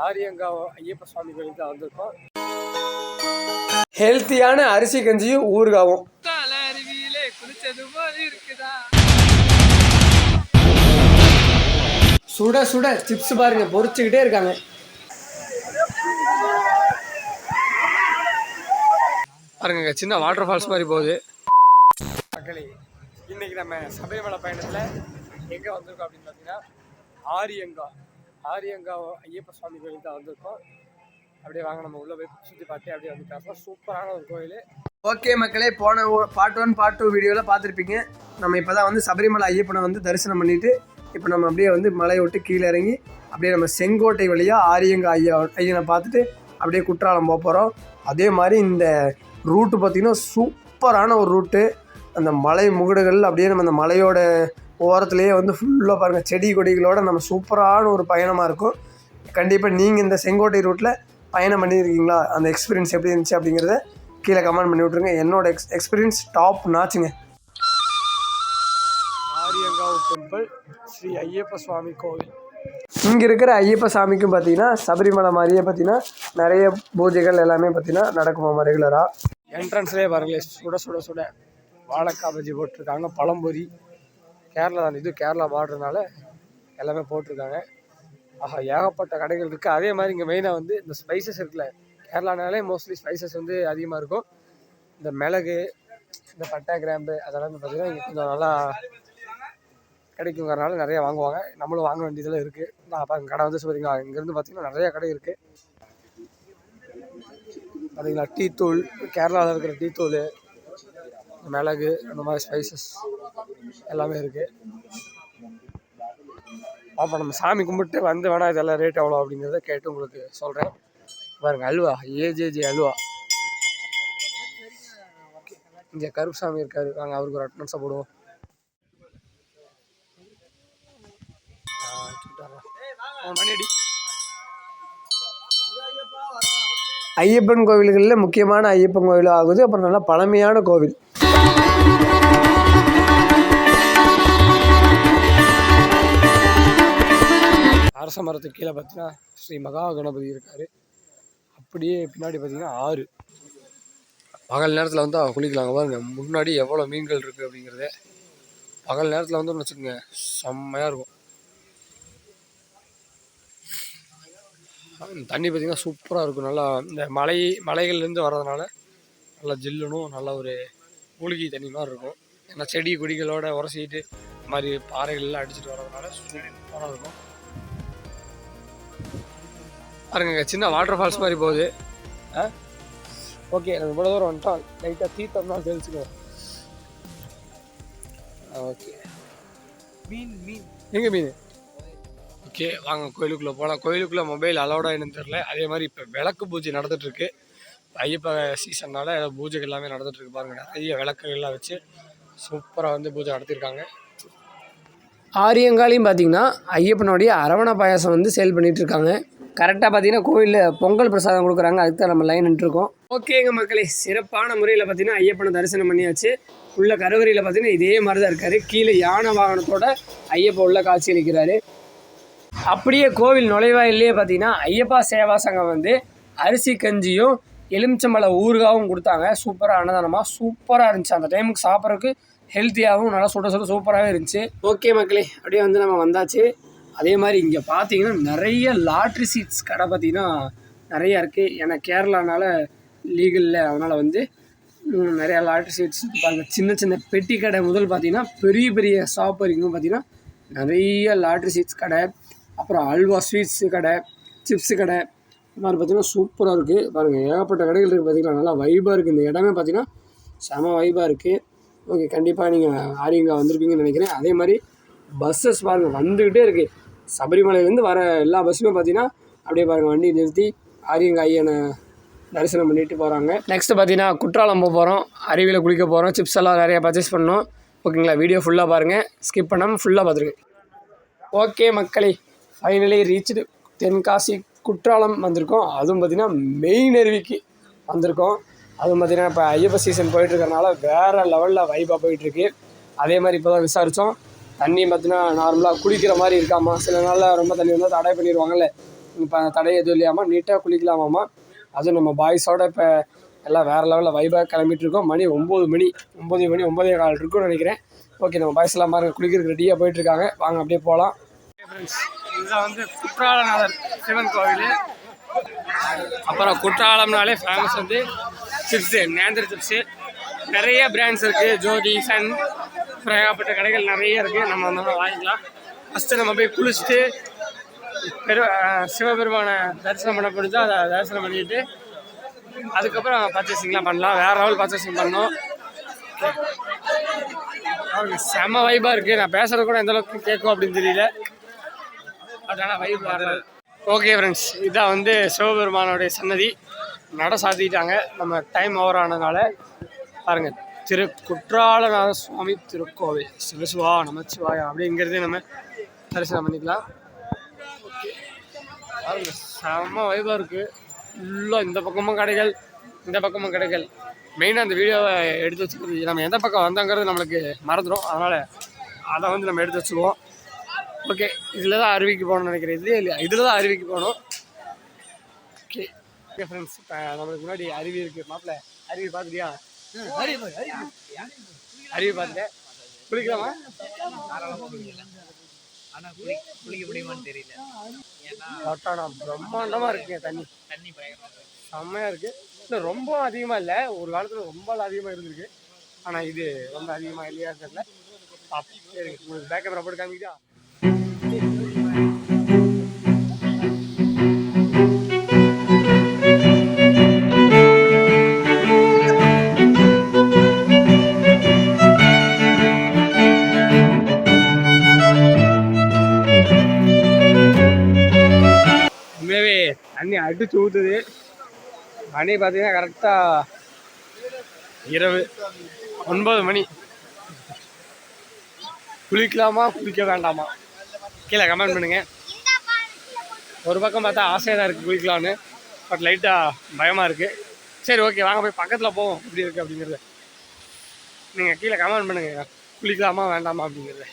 ஆரியங்காவ் ஐயப்ப சுவாமி கோயிலுக்கு தான் வந்திருக்கோம். ஹெல்த்தியான அரிசி கஞ்சியும் ஊறுகாவும். சுட சுட சிப்ஸ் பாருங்க, பொரிச்சுக்கிட்டே இருக்காங்க. பாருங்க, சின்ன வாட்டர் ஃபால்ஸ் மாதிரி போகுது. மக்களே, இன்னைக்கு நம்ம சபரிமலை பயணத்தில் எங்கே வந்திருக்கோம் அப்படின்னு பார்த்தீங்கன்னா ஆரியங்காவ் ஐயப்ப சுவாமி கோயிலுக்கு தான் வந்திருக்கோம். அப்படியே வாங்க நம்ம உள்ளே போய் சுற்றி பார்த்து அப்படியே வந்து பேசலாம். சூப்பரான ஒரு கோயில். ஓகே மக்களே, போன பார்ட் 1 பார்ட் 2 வீடியோவில் பார்த்துருப்பீங்க. நம்ம இப்போ தான் வந்து சபரிமலை ஐயப்பனை வந்து தரிசனம் பண்ணிவிட்டு இப்போ நம்ம அப்படியே வந்து மலையை விட்டு கீழே இறங்கி அப்படியே நம்ம செங்கோட்டை வழியாக ஐயனை பார்த்துட்டு அப்படியே குற்றாலம் போக போகிறோம். அதே மாதிரி இந்த ரூட்டு பார்த்திங்கன்னா சூப்பரான ஒரு ரூட்டு. அந்த மலை முகடுகள் அப்படியே நம்ம அந்த மலையோட ஓரத்துலேயே வந்து ஃபுல்லாக பாருங்கள், செடி கொடிகளோட நம்ம சூப்பரான ஒரு பயணமாக இருக்கும். கண்டிப்பாக நீங்கள் இந்த செங்கோட்டை ரூட்டில் பயணம் பண்ணியிருக்கீங்களா, அந்த எக்ஸ்பீரியன்ஸ் எப்படி இருந்துச்சு அப்படிங்கிறத கீழே கமெண்ட் பண்ணி விட்ருங்க. என்னோட எக்ஸ்பீரியன்ஸ் டாப் நாச்சுங்க. ஆரியங்காவ் டெம்பிள், ஸ்ரீ ஐயப்ப சுவாமி கோவில். இங்கே இருக்கிற ஐயப்ப சாமிக்கும் பார்த்தீங்கன்னா சபரிமலை மாதிரியே பார்த்தீங்கன்னா நிறைய பூஜைகள் எல்லாமே பார்த்தீங்கன்னா நடக்குமாம் ரெகுலராக. என்ட்ரன்ஸ்லேயே பாருங்களேன், சுட சுட சுட வாழைக்காய் பஜ்ஜி போட்டிருக்காங்க, பழம்பொரி. கேரளா தான், இது கேரளா பார்டர்னால எல்லாமே போட்டிருக்காங்க. ஆஹா, ஏகப்பட்ட கடைகள் இருக்குது. அதே மாதிரி இங்கே மெயினாக வந்து இந்த ஸ்பைசஸ் இருக்குல்ல, கேரளானாலே மோஸ்ட்லி ஸ்பைசஸ் வந்து அதிகமாக இருக்கும். இந்த மிளகு, இந்த பட்டை, கிராம்பு அதெல்லாம் பார்த்திங்கன்னா இங்கே கொஞ்சம் நல்லா கிடைக்குங்கிறனால நிறையா வாங்குவாங்க. நம்மளும் வாங்க வேண்டியதெல்லாம் இருக்குது. நான் அப்போ கடை வந்து சொல்லிங்களா, இங்கேருந்து பார்த்திங்கன்னா நிறையா கடை இருக்குது. பார்த்தீங்களா, டீ தூள், கேரளாவில் இருக்கிற டீ தூள், மிளகு, அந்த மாதிரி ஸ்பைசஸ் எல்லாமே இருக்குது. அப்போ நம்ம சாமி கும்பிட்டு வந்து வேணால் இதெல்லாம் ரேட் எவ்வளோ அப்படிங்கிறத கேட்டு உங்களுக்கு சொல்கிறேன். பாருங்கள், அல்வா, ஏஜேஜி அல்வா. இங்கே கருப்பு சாமி இருக்காரு, வாங்க அவருக்கு ஒரு அட்டனன்ஸை போடுவோம். ஐயப்பன் கோவில்களில் முக்கியமான ஐயப்பன் கோவிலும் ஆகுது. அப்புறம் நல்லா பழமையான கோவில். அரச மரத்துக்கு கீழே பார்த்தீங்கன்னா ஸ்ரீ மகா கணபதி இருக்கார். அப்படியே பின்னாடி பார்த்தீங்கன்னா ஆறு. பகல் நேரத்தில் வந்து குளிக்கலாங்க. பாருங்க முன்னாடி எவ்வளோ மீன்கள் இருக்குது அப்படிங்கிறத. பகல் நேரத்தில் வந்து வச்சுக்கோங்க, செம்மையாக இருக்கும். தண்ணி பார்த்திங்கன்னா சூப்பராக இருக்கும். நல்லா இந்த மலைகள்லேருந்து வர்றதுனால நல்லா ஜில்லுனும் நல்ல ஒரு மூலிகை தண்ணி மாதிரி இருக்கும். ஏன்னா செடி கொடிகளோட உரசிட்டு இந்த மாதிரி பாறைகள்லாம் அடிச்சுட்டு வர்றதுனால சூப்பராக இருக்கும். பாருங்க, சின்ன வாட்டர் ஃபால்ஸ் மாதிரி போகுது. ஓகே, நம்ம இவ்வளோ தூரம் வந்துட்டோம். லைட்டாக தீர்த்தம்னா தெரிஞ்சுக்குவோம். ஓகே, மீன் எங்கே மீன்? ஓகே, வாங்க கோயிலுக்குள்ளே போகலாம். கோயிலுக்குள்ளே மொபைல் அலோடா என்னன்னு தெரில. அதே மாதிரி இப்போ விளக்கு பூஜை நடந்துகிட்ருக்கு. ஐயப்ப சீசன்னால் பூஜைகள் எல்லாமே நடந்துகிட்ருக்கு. பாருங்கள், நிறைய விளக்குகள்லாம் வச்சு சூப்பராக வந்து பூஜை நடத்தியிருக்காங்க. ஆரியங்காலையும் பார்த்திங்கன்னா ஐயப்பனுடைய அரவணை பாயாசம் வந்து சேல் பண்ணிகிட்ருக்காங்க. கரெக்டாக பார்த்தீங்கன்னா கோவிலில் பொங்கல் பிரசாதம் கொடுக்குறாங்க. அதுக்கு தான் நம்ம லைன் நின்றுருக்கோம். ஓகேங்க மக்களே, சிறப்பான முறையில் பார்த்தீங்கன்னா ஐயப்பனை தரிசனம் பண்ணியாச்சு. உள்ள கருவறையில் பார்த்தீங்கன்னா இதே மாதிரி தான் இருக்கார். கீழே யானை வாகனத்தோட ஐயப்பன் உள்ள காட்சி அளிக்கிறாரு. அப்படியே கோவில் நுழைவாயிலே பார்த்தீங்கன்னா ஐயப்பா சேவா சங்கம் வந்து அரிசி கஞ்சியும் எலுமிச்சம்பழ ஊறுகாவும் கொடுத்தாங்க. சூப்பராக அன்னதானமாக சூப்பராக இருந்துச்சு. அந்த டைமுக்கு சாப்பிட்றதுக்கு ஹெல்த்தியாகவும் நல்லா சுட சுட சூப்பராகவே இருந்துச்சு. ஓகே மக்களே, அப்படியே வந்து நம்ம வந்தாச்சு. அதே மாதிரி இங்கே பார்த்தீங்கன்னா நிறைய லாட்ரி சீட்ஸ் கடை பார்த்திங்கன்னா நிறையா இருக்குது. ஏன்னா கேரளானால லீகலில், அதனால் வந்து நிறையா லாட்ரி சீட்ஸ் பாருங்கள். சின்ன சின்ன பெட்டி கடை முதல் பார்த்திங்கன்னா பெரிய பெரிய ஷாப் வரைக்கும் பார்த்திங்கன்னா நிறைய லாட்ரி சீட்ஸ் கடை, அப்புறம் அல்வா ஸ்வீட்ஸு கடை, சிப்ஸு கடை, இந்த மாதிரி பார்த்திங்கன்னா சூப்பராக இருக்குது. பாருங்கள், ஏகப்பட்ட கடைகள் இருக்குது. பார்த்திங்கன்னா நல்லா வைபாக இருக்குது. இந்த இடமே பார்த்திங்கன்னா செம வைபாக இருக்குது. ஓகே, கண்டிப்பாக நீங்கள் ஆரியங்காவ் வந்திருப்பீங்கன்னு நினைக்கிறேன். அதே மாதிரி பஸ்ஸஸ் பாருங்கள் வந்துக்கிட்டே இருக்குது. சபரிமலையிலேருந்து வர எல்லா பஸ்ஸுமே பார்த்திங்கன்னா அப்படியே பாருங்கள் வண்டி நிறுத்தி ஆரியங்காவ் ஐயனை தரிசனம் பண்ணிட்டு போகிறாங்க. நெக்ஸ்ட்டு பார்த்தீங்கன்னா குற்றாலம் போக போகிறோம். அருவியில் குளிக்க போகிறோம். சிப்ஸ் எல்லாம் நிறையா பர்ச்சேஸ் பண்ணோம். ஓகேங்களா, வீடியோ ஃபுல்லாக பாருங்கள், ஸ்கிப் பண்ணாமல் ஃபுல்லாக பார்த்துருங்க. ஓகே மக்களே, ஃபைனலி ரீச்டு தென்காசி குற்றாலம் வந்திருக்கோம். அதுவும் பார்த்திங்கன்னா மெயின் அருவிக்கு வந்திருக்கோம். அதுவும் பார்த்திங்கன்னா இப்போ ஐயப்ப சீசன் போயிட்டுருக்கறனால வேறு லெவலில் வைப்பாக போயிட்டுருக்கு. அதே மாதிரி இப்போ தான் விசாரித்தோம். தண்ணி பார்த்திங்கன்னா நார்மலாக குளிக்கிற மாதிரி இருக்காமா. சில நாளில் ரொம்ப தண்ணி வந்தால் தடை பண்ணிடுவாங்கல்ல, இப்போ தடை எதுவும் இல்லையாமல் நீட்டாக குளிக்கலாமாம்மா. அதுவும் நம்ம பாய்ஸோட இப்போ எல்லாம் வேறு லெவலில் வைபாக கிளம்பிட்டுருக்கோம். மணி 9 மணி 9:15 இருக்குன்னு நினைக்கிறேன். ஓகே, நம்ம பாய்ஸ் எல்லாம் பாருங்க குளிக்கிறதுக்கு ரெடியாக போயிட்டுருக்காங்க. வாங்க அப்படியே போகலாம். ஃப்ரெண்ட்ஸ், இதுதான் வந்து குற்றாலநாதர் சிவன் கோவில். அப்புறம் குற்றாலம்னாலே ஃபேமஸ் வந்து சிப்ஸு, நேந்திர சிப்ஸு. நிறைய பிராண்ட்ஸ் இருக்குது. ஜோதி, சன், ஏகப்பட்ட கடைகள் நிறைய இருக்குது. நம்ம வந்து வாங்கிக்கலாம். ஃபஸ்ட்டு நம்ம போய் குளிச்சுட்டு சிவபெருமானை தரிசனம் பண்ண முடிஞ்சா அதை தரிசனம் பண்ணிட்டு அதுக்கப்புறம் பர்ச்சேசிங்லாம் பண்ணலாம். வேறு லெவல் பர்ச்சேசிங் பண்ணோம். செம வைபாக இருக்குது. நான் பேசுகிறது கூட எந்தளவுக்கு கேட்கும் அப்படின்னு தெரியல. பட் ஆனால் வைப் வேறு. ஓகே ஃப்ரெண்ட்ஸ், இதான் வந்து சிவபெருமானோடைய சன்னதி. நட சாத்திட்டாங்க. நம்ம டைம் ஓவர் ஆனதுனால பாருங்கள், குற்றாலநாத சுவாமி திருக்கோவில். சிவசிவா நமச்சிவாயா அப்படிங்கிறதே நம்ம தரிசனம் பண்ணிக்கலாம். ஓகே பாருங்க, செம்ம வைபாக இருக்குது. ஃபுல்லாக இந்த பக்கமும் கடைகள், இந்த பக்கமும் கடைகள். மெயினாக அந்த வீடியோவை எடுத்து வச்சுக்கிறது, நம்ம எந்த பக்கம் வந்தோங்கிறது நம்மளுக்கு மறந்துடும். அதனால் அதை வந்து நம்ம எடுத்து வச்சுக்குவோம். ஓகே, இதில் தான் அருவிக்கு போகணும்னு நினைக்கிறேன். இதுலேயே இல்லையா? இதில் தான் அருவிக்கு போகணும். ஓகே ஓகே ஃப்ரெண்ட்ஸ், இப்போ நம்மளுக்கு முன்னாடி அருவி இருக்குது. மாப்பிள்ள அருவி பார்த்துட்டியா? அருவி பார்த்துட்டேன். குளிக்கலாமா? ஆனால் குளிக்க முடியுமான்னு தெரியல. ஏன்னா பிரம்மாண்டமாக இருக்குங்க. தண்ணி செம்மையாக இருக்குது. இல்லை ரொம்ப அதிகமாக இல்லை. ஒரு காலத்தில் ரொம்ப அதிகமாக இருந்திருக்கு. ஆனால் இது ரொம்ப அதிகமாக இல்லையா தெரியல. சரி, உங்களுக்கு பேக் கேமரா போட்டு காமிக்கிட்டா? உண்மையாகவே தண்ணி அடிச்சு ஊற்றுது. மணி பார்த்தீங்கன்னா கரெக்டாக இரவு 9 மணி. குளிக்கலாமா குளிக்க வேண்டாமா கீழே கமெண்ட் பண்ணுங்க. ஒரு பக்கம் பார்த்தா ஆசையாக தான் இருக்குது குளிக்கலான்னு. பட் லைட்டாக பயமாக இருக்குது. சரி ஓகே, வாங்க போய் பக்கத்தில் போவோம் எப்படி இருக்குது அப்படிங்கிறத. நீங்கள் கீழே கமெண்ட் பண்ணுங்க, குளிக்கலாமா வேண்டாமா அப்படிங்கிறத.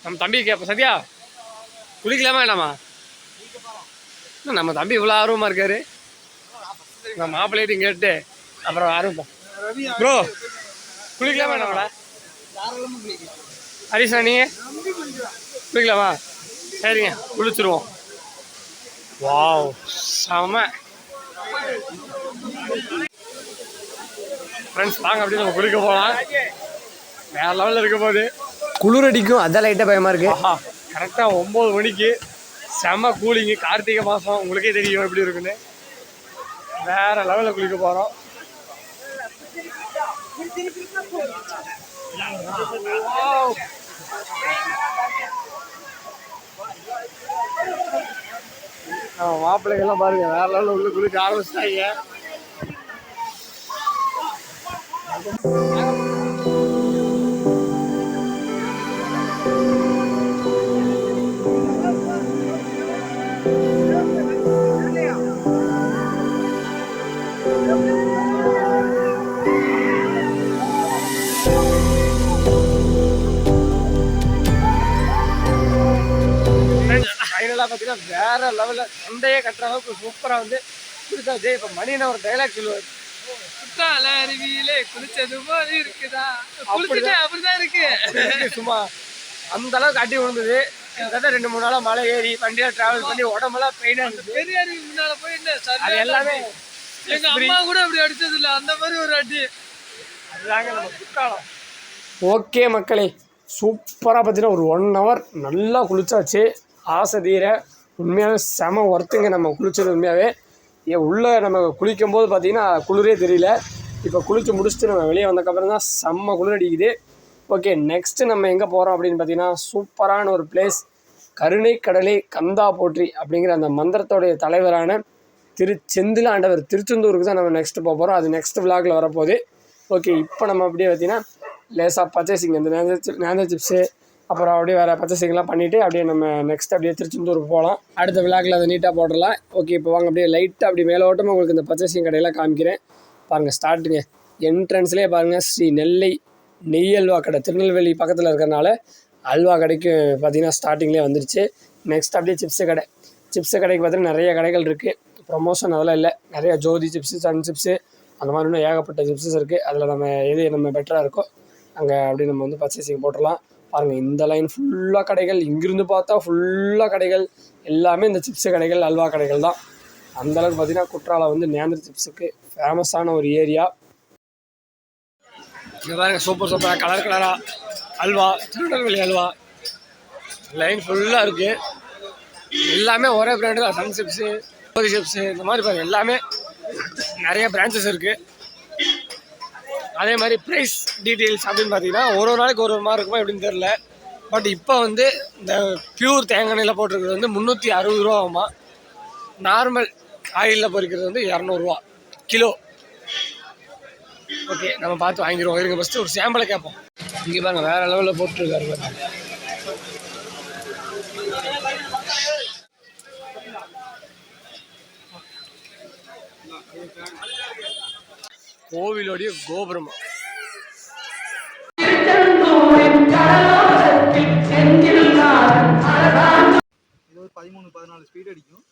நம்ம தம்பி கேட்போம். சத்யா, குளிக்கலாமா வேண்டாமா? நம்ம தம்பி இவ்வளோ ஆர்வமாக இருக்காரு. நம்ம மாப்பிள்ளையும் கேட்டு அப்புறம் ஆரம்பிப்போம். ப்ரோ, குளிக்கலாமா வேண்டாமாடா? ஹரிஷா, நீங்கள் குளிக்கலாமா? சரிங்க, குளிச்சுருவோம். வாவ், செம ஃப்ரெண்ட்ஸ். வாங்க அப்படியே நம்ம குளிக்க போகலாம். வேறு லெவலில் இருக்க போது. குளிர் அடிக்கும், அதான் லைட்டாக பயமாக இருக்குது. ஆஹா, கரெக்டாக 9 மணிக்கு செம்ம கூலிங்கு. கார்த்திகை மாதம் உங்களுக்கே தெரியும் எப்படி இருக்குன்னு. வேறு லெவலில் குளிக்க போகிறோம். மாப்பிள்ளைகள்லாம் பாருங்க, வேற லெவலில் உள்ள குளிக்க ஆரம்பிச்சிட்டாங்க. ஃபைனலாக பார்த்தீங்கன்னா வேற லெவலில் சண்டையே கட்டுற அளவுக்கு சூப்பராக வந்து கொடுத்தாச்சு. இப்போ மணினா ஒரு டைலாக் சொல்லுவார், குற்றால அருவியிலே குளிச்சது போது இருக்குதா, அப்படிதான் இருக்கு. சும்மா அந்த அளவுக்கு அடி விழுந்தது. கிட்டத்தட்ட 2-3 நாளாக மலை ஏறி வண்டியில் டிராவல் பண்ணி உடம்பெல்லாம் பெயினாக இருந்துச்சு. பெரிய அருவி முன்னால போய் அது எல்லாமே எங்க அம்மா கூட அப்படி அடிச்சது இல்லை, அந்த மாதிரி ஒரு அடி. அதுதாங்க நம்ம குற்றாலம். ஓகே மக்களே, சூப்பராக பார்த்தீங்கன்னா ஒரு 1 hour நல்லா குளிச்சாச்சு. ஆசை தீர உண்மையாகவே செம ஒர்த்துங்க. நம்ம குளிச்சது உண்மையாகவே உள்ளே நம்ம குளிக்கும் போது பார்த்திங்கன்னா குளிரே தெரியல. இப்போ குளித்து முடிச்சுட்டு நம்ம வெளியே வந்ததுக்கப்புறம் தான் செம்ம குளிர் அடிக்குது. ஓகே, நெக்ஸ்ட்டு நம்ம எங்கே போகிறோம் அப்படின்னு பார்த்தீங்கன்னா சூப்பரான ஒரு பிளேஸ். கருணை கடலை கந்தா போற்றி அப்படிங்கிற அந்த மந்திரத்தோடைய தலைவரான செந்தில் ஆண்டவர் திருச்செந்தூருக்கு தான் நம்ம நெக்ஸ்ட்டு போக போகிறோம். அது நெக்ஸ்ட் விலாகில் வரப்போகுது. ஓகே, இப்போ நம்ம அப்படியே பார்த்திங்கன்னா லேசாக பர்ச்சேசிங் இந்த நேந்திர சிப்ஸு அப்புறம் அப்படியே வேறு பர்ச்சேசிங்லாம் பண்ணிவிட்டு அப்படியே நம்ம நெக்ஸ்ட் அப்படியே திருச்செந்தூருக்கு போகலாம். அடுத்த விழாக்கில் அதை நீட்டாக போடலாம். ஓகே, இப்போ வாங்க அப்படியே லைட்டாக அப்படி மேலோட்டமாக உங்களுக்கு இந்த பர்ச்சேசிங் கடையெல்லாம் காமிக்கிறேன் பாருங்கள். ஸ்டார்ட்டுங்க என்ட்ரன்ஸ்லேயே பாருங்கள், ஸ்ரீ நெல்லை நெய் அல்வா கடை. திருநெல்வேலி பக்கத்தில் இருக்கிறனால அல்வா கடைக்கு பார்த்திங்கன்னா ஸ்டார்டிங்லேயே வந்துருச்சு. நெக்ஸ்ட் அப்படியே சிப்ஸு கடை. சிப்ஸு கடைக்கு பார்த்தீங்கன்னா நிறைய கடைகள் இருக்குது. ப்ரொமோஷன் அதெல்லாம் இல்லை. நிறைய ஜோதி சிப்ஸு, சன் சிப்ஸு அந்த மாதிரி இன்னும் ஏகப்பட்ட சிப்ஸஸ் இருக்குது. அதில் நம்ம எது நம்ம பெட்டராக இருக்கோ அங்கே அப்படி நம்ம வந்து பர்ச்சேசிங் போட்டுடலாம். பாருங்கள், இந்த லைன் ஃபுல்லாக கடைகள். இங்கிருந்து பார்த்தா ஃபுல்லாக கடைகள். எல்லாமே இந்த சிப்ஸு கடைகள், அல்வா கடைகள் தான். அந்தளவுக்கு பார்த்திங்கன்னா குற்றாலம் வந்து நேந்திர சிப்ஸுக்கு ஃபேமஸான ஒரு ஏரியா. இங்கே பாருங்கள், சூப்பராக கலர் கலராக அல்வா, திருநெல்வேலி அல்வா லைன் ஃபுல்லாக இருக்குது. எல்லாமே ஒரே பிராண்டு தான். சன் சிப்ஸு, ஜோதி சிப்ஸு இந்த மாதிரி பாருங்கள், எல்லாமே நிறைய பிரான்ச்சஸ் இருக்குது. அதே மாதிரி ப்ரைஸ் டீட்டெயில்ஸ் அப்படின்னு பார்த்தீங்கன்னா ஒரு நாளைக்கு ஒரு மாதிரி இருக்குமா எப்படின்னு தெரில. பட் இப்போ வந்து இந்த பியூர் தேங்காய் எண்ணெயில் போட்டிருக்கிறது வந்து 360 ரூபா ஆகுமா. நார்மல் ஆயிலில் பொரிக்கிறது வந்து 200 ரூபா கிலோ. ஓகே, நம்ம பார்த்து வாங்கிடுவோம். இருங்க, ஃபஸ்ட்டு ஒரு சாம்பிளை கேட்போம். இங்கே பாருங்கள், வேறு லெவலில் போட்டுருக்காரு பாருங்க. கோவிலோடைய கோபுரம். இது ஒரு 13-14 ஸ்பீட் அடிக்கும்.